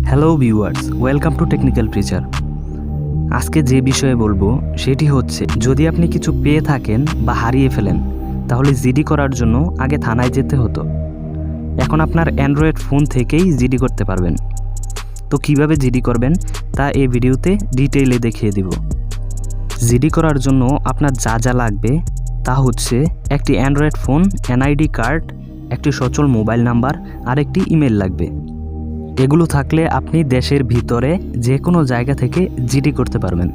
Hello viewers, welcome to technical preacher. আজকে যে বিষয়ে বলবো সেটি হচ্ছে, যদি আপনি কিছু পেয়ে থাকেন বা হারিয়ে ফেলেন তাহলে জিডি করার জন্য আগে থানায় যেতে হতো। এখন আপনার অ্যান্ড্রয়েড ফোন থেকেই জিডি করতে পারবেন। তো কিভাবে জিডি করবেন তা এই ভিডিওতে ডিটেইলে দেখিয়ে দিব। জিডি করার জন্য আপনার যা যা লাগবে তা হচ্ছে একটি অ্যান্ড্রয়েড ফোন, এনআইডি কার্ড, একটি সচল মোবাইল নাম্বার আর একটি ইমেল লাগবে। এগুলো থাকলে আপনি দেশের ভিতরে যে কোনো জায়গা থেকে জিডি করতে পারবেন।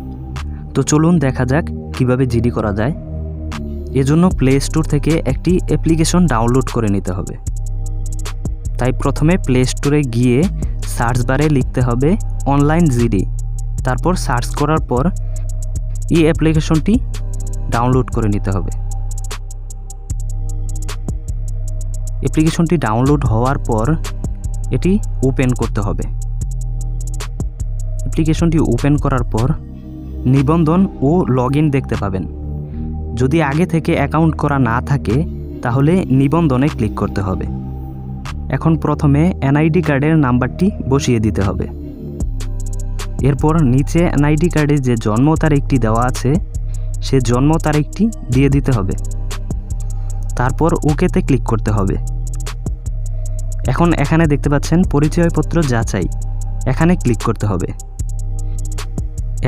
তো চলুন দেখা যাক কিভাবে জিডি করা যায়। এজন্য প্লে স্টোর থেকে একটি অ্যাপ্লিকেশন ডাউনলোড করে নিতে হবে। তাই প্রথমে প্লে স্টোরে গিয়ে সার্চ বারে লিখতে হবে অনলাইন জিডি। তারপর সার্চ করার পর এই অ্যাপ্লিকেশনটি ডাউনলোড করে নিতে হবে। অ্যাপ্লিকেশনটি ডাউনলোড হওয়ার পর এটি ওপেন করতে হবে। অ্যাপ্লিকেশনটি ওপেন করার পর নিবন্ধন ও লগইন দেখতে পাবেন। যদি আগে থেকে অ্যাকাউন্ট করা না থাকে তাহলে নিবন্ধনে ক্লিক করতে হবে। এখন প্রথমে এনআইডি কার্ডের নাম্বারটি বসিয়ে দিতে হবে। এরপর নিচে এনআইডি কার্ডে যে জন্ম তারিখটি দেওয়া আছে সে জন্ম তারিখটি দিয়ে দিতে হবে। তারপর ওকেতে ক্লিক করতে হবে। এখন এখানে দেখতে পাচ্ছেন পরিচয়পত্র যাচাই, এখানে ক্লিক করতে হবে।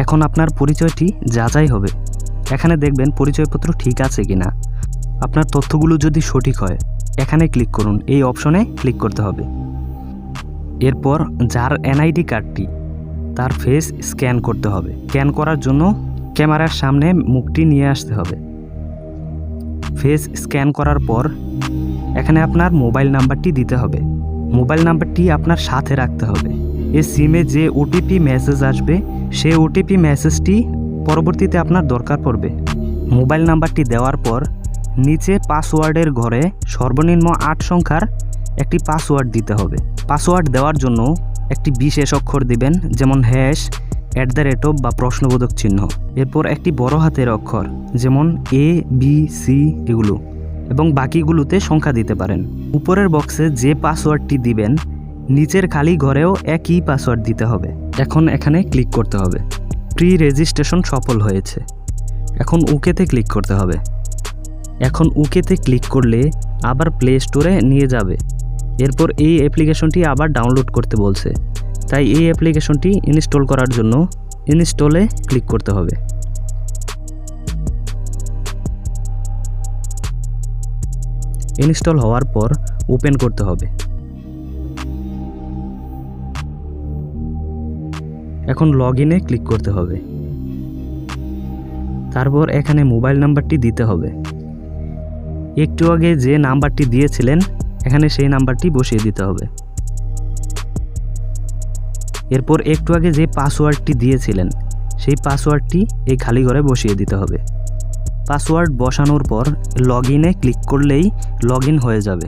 এখন আপনার পরিচয়টি যাচাই হবে। এখানে দেখবেন পরিচয়পত্র ঠিক আছে কিনা। আপনার তথ্যগুলো যদি সঠিক হয় এখানে ক্লিক করুন, এই অপশনে ক্লিক করতে হবে। এরপর যার এনআইডি কার্ডটি তার ফেস স্ক্যান করতে হবে। স্ক্যান করার জন্য ক্যামেরার সামনে মুখটি নিয়ে আসতে হবে। ফেস স্ক্যান করার পর এখানে আপনার মোবাইল নাম্বারটি দিতে হবে। মোবাইল নাম্বারটি আপনার সাথে রাখতে হবে। এই সিমে যে ওটিপি মেসেজ আসবে সেই ওটিপি মেসেজটি পরবর্তীতে আপনার দরকার পড়বে। মোবাইল নাম্বারটি দেওয়ার পর নিচে পাসওয়ার্ডের ঘরে সর্বনিম্ন 8 সংখ্যার একটি পাসওয়ার্ড দিতে হবে। পাসওয়ার্ড দেওয়ার জন্য একটি বিশেষ অক্ষর দিবেন, যেমন হ্যাশ, @ বা প্রশ্নবোধক চিহ্ন। এরপর একটি বড় হাতের অক্ষর যেমন ABC এগুলো, এবং বাকিগুলোতে সংখ্যা দিতে পারেন। উপরের বক্সে যে পাসওয়ার্ডটি দিবেন নিচের খালি ঘরেও একই পাসওয়ার্ড দিতে হবে। এখন এখানে ক্লিক করতে হবে। প্রি রেজিস্ট্রেশন সফল হয়েছে। এখন ওকেতে ক্লিক করতে হবে। এখন ওকেতে ক্লিক করলে আবার প্লে স্টোরে নিয়ে যাবে। এরপর এই অ্যাপ্লিকেশনটি আবার ডাউনলোড করতে বলছে, তাই এই অ্যাপ্লিকেশনটি ইনস্টল করার জন্য ইনস্টলে ক্লিক করতে হবে। ইনস্টল হওয়ার পর ওপেন করতে হবে। এখন লগইনে ক্লিক করতে হবে। তারপর এখানে মোবাইল নাম্বারটি দিতে হবে। একটু আগে যে নাম্বারটি দিয়েছিলেন এখানে সেই নাম্বারটি বসিয়ে দিতে হবে। এরপর একটু আগে যে পাসওয়ার্ডটি দিয়েছিলেন সেই পাসওয়ার্ডটি এই খালি ঘরে বসিয়ে দিতে হবে। পাসওয়ার্ড বসানোর পর লগইনে ক্লিক করলেই লগইন হয়ে যাবে।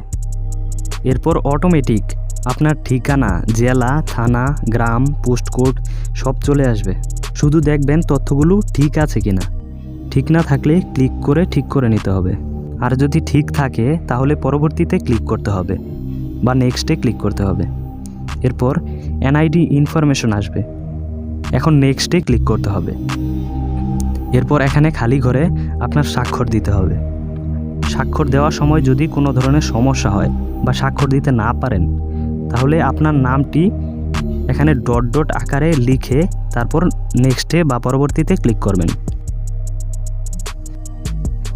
এরপর অটোমেটিক আপনার ঠিকানা, জেলা, থানা, গ্রাম, পোস্টকোড সব চলে আসবে। শুধু দেখবেন তথ্যগুলো ঠিক আছে কিনা। ঠিক না থাকলে ক্লিক করে ঠিক করে নিতে হবে। আর যদি ঠিক থাকে তাহলে পরবর্তীতে ক্লিক করতে হবে বা নেক্সটে ক্লিক করতে হবে। এরপর এনআইডি ইনফরমেশন আসবে। এখন নেক্সটে ক্লিক করতে হবে। এরপর এখানে খালি ঘরে আপনার স্বাক্ষর দিতে হবে। স্বাক্ষর দেওয়ার সময় যদি কোনো ধরনের সমস্যা হয় বা স্বাক্ষর দিতে না পারেন তাহলে আপনার নামটি এখানে ডট ডট আকারে লিখে তারপর নেক্সটে বা পরবর্তীতে ক্লিক করবেন।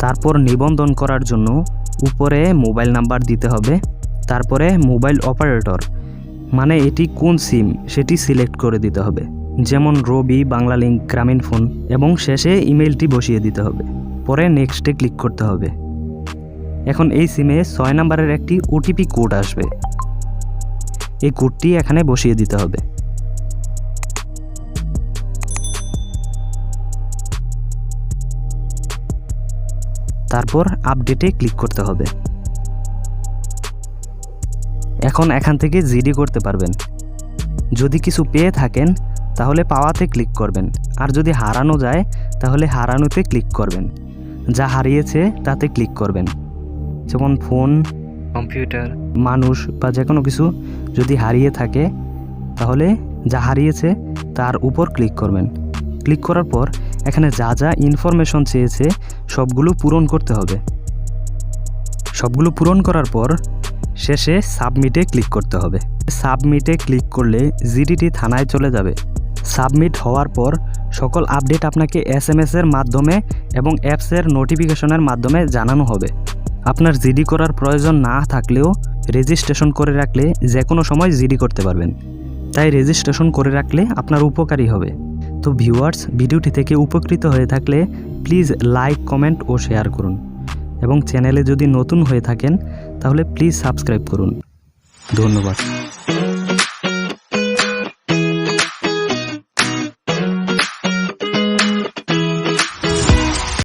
তারপর নিবন্ধন করার জন্য উপরে মোবাইল নাম্বার দিতে হবে। তারপরে মোবাইল অপারেটর মানে এটি কোন সিম সেটি সিলেক্ট করে দিতে হবে, যেমন রবি, বাংলালিংক, গ্রামীণ ফোন, এবং শেষে ইমেলটি বসিয়ে দিতে হবে। পরে নেক্সটে ক্লিক করতে হবে। এখন এই সিমে 6 নম্বরের একটি ওটিপি কোড আসবে। এই কোডটি এখানে বসিয়ে দিতে হবে। তারপর আপডেটে ক্লিক করতে হবে। এখন এখান থেকে জিডি করতে পারবেন। যদি কিছু পেয়ে থাকেন তাহলে পাওয়াতে ক্লিক করবেন, আর যদি হারানো যায় তাহলে হারানোতে ক্লিক করবেন। যা হারিয়েছে তাতে ক্লিক করবেন, যেমন ফোন, কম্পিউটার, মানুষ বা যে কোনো কিছু যদি হারিয়ে থাকে তাহলে যা হারিয়েছে তার উপর ক্লিক করবেন। ক্লিক করার পর এখানে যা যা ইনফরমেশন চেয়েছে সবগুলো পূরণ করতে হবে। সবগুলো পূরণ করার পর শেষে সাবমিটে ক্লিক করতে হবে। সাবমিটে ক্লিক করলে জিডিটি থানায় চলে যাবে। সাবমিট হওয়ার পর সকল আপডেট আপনাকে SMS-এর মাধ্যমে এবং অ্যাপসের নোটিফিকেশনের মাধ্যমে জানানো হবে। আপনার জিডি করার প্রয়োজন না থাকলেও রেজিস্ট্রেশন করে রাখলে যে কোনো সময় জিডি করতে পারবেন। তাই রেজিস্ট্রেশন করে রাখলে আপনার উপকারী হবে। তো ভিউয়ার্স, ভিডিওটি থেকে উপকৃত হয়ে থাকলে প্লিজ লাইক, কমেন্ট ও শেয়ার করুন এবং চ্যানেলে যদি নতুন হয়ে থাকেন তাহলে প্লিজ সাবস্ক্রাইব করুন। ধন্যবাদ।